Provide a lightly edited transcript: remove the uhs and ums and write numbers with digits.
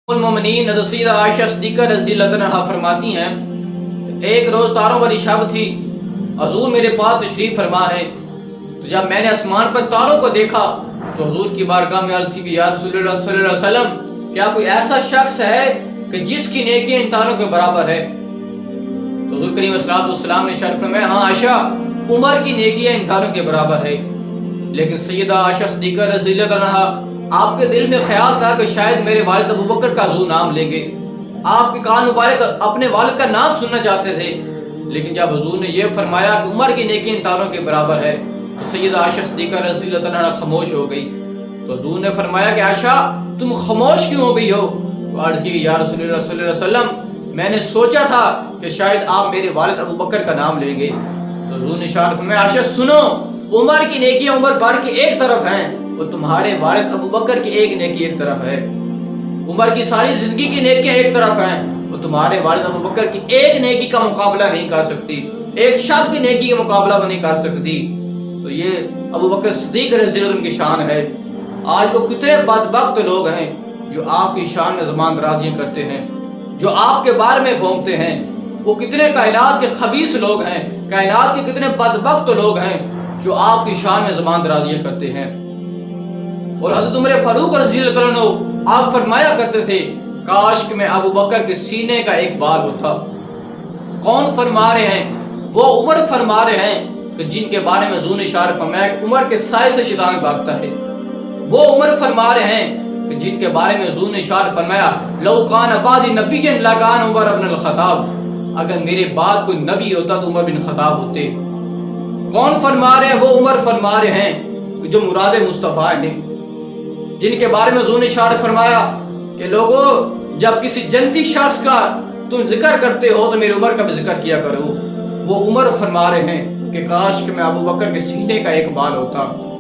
المومنین حضرت سیدہ عائشہ صدیقہ رضی اللہ عنہا فرماتی ہیں کہ ایک روز تاروں والی شب تھی، حضور میرے پاس تشریف فرما ہے، تو جب میں نے آسمان پر تاروں کو دیکھا تو حضور کی بارگاہ میں عرض کی کہ یا رسول اللہ صلی اللہ علیہ وسلم، کیا کوئی ایسا شخص ہے کہ جس کی نیکیاں ان تاروں کے برابر ہے؟ تو حضور کریم صلی اللہ علیہ وسلم نے ارشاد فرمایا، ہاں عائشہ، عمر کی نیکیاں ان تاروں کے برابر ہے۔ لیکن سیدہ عائشہ صدیقہ رضی اللہ عنہا، آپ کے دل میں خیال تھا کہ شاید میرے والد ابو بکر کا حضور نام لیں گے، آپ کے کان مبارک اپنے والد کا نام سننا چاہتے تھے، لیکن جب حضور نے یہ فرمایا کہ عمر کی نیکی ان تاروں کے برابر ہے تو سیدہ عائشہ صدیقہ رضی اللہ عنہا خاموش ہو گئی۔ تو حضور نے فرمایا کہ عائشہ، تم خاموش کیوں ہو گئی ہو؟ تو عرض کی یا رسول اللہ صلی اللہ علیہ وسلم، میں نے سوچا تھا کہ شاید آپ میرے والد ابو بکر کا نام لیں گے۔ تو حضور نے ارشاد فرمایا، عائشہ سنو، عمر کی نیکیاں عمر بھر کی ایک طرف ہیں، وہ تمہارے والد ابو بکر کی ایک نیکی ایک طرف ہے۔ عمر کی ساری زندگی کی نیکیاں ایک طرف ہیں، وہ تمہارے والد ابو بکر کی ایک نیکی کا مقابلہ نہیں کر سکتی، ایک شب کی نیکی کا مقابلہ نہیں کر سکتی۔ تو یہ ابو بکر صدیق رضی اللہ عنہ کی شان ہے۔ آج وہ کتنے بدبخت لوگ ہیں جو آپ کی شان میں زبان درازیاں کرتے ہیں، جو آپ کے بارے میں بھونکتے ہیں۔ وہ کتنے کائنات کے خبیث لوگ ہیں، کائنات کے کتنے بدبخت لوگ ہیں جو آپ کی شان میں زبان درازیاں کرتے ہیں۔ اور حضرت عمر فاروق رضی اللہ عنہ آپ فرمایا کرتے تھے، کاش کہ میں ابو بکر کے سینے کا ایک بال ہوتا۔ کون فرما رہے ہیں؟ وہ عمر فرما رہے ہیں کہ جن کے بارے میں حضور نے اشارہ فرمایا کہ عمر کے سائے سے شیطان بھاگتا ہے۔ وہ عمر فرما رہے ہیں کہ جن کے بارے میں حضور نے اشارہ فرمایا، لو کان بعدی نبی لکان عمر بن الخطاب، اگر میرے بعد کوئی نبی ہوتا تو عمر بن خطاب ہوتے۔ کون فرما رہے ہیں؟ وہ عمر فرما رہے ہیں کہ جو مراد مصطفیٰ ہیں، جن کے بارے میں حضور نے اشارہ فرمایا کہ لوگوں، جب کسی جنتی شخص کا تم ذکر کرتے ہو تو میرے عمر کا بھی ذکر کیا کرو۔ وہ عمر فرما رہے ہیں کہ کاش کہ میں ابو بکر کے سینے کا ایک بال ہوتا۔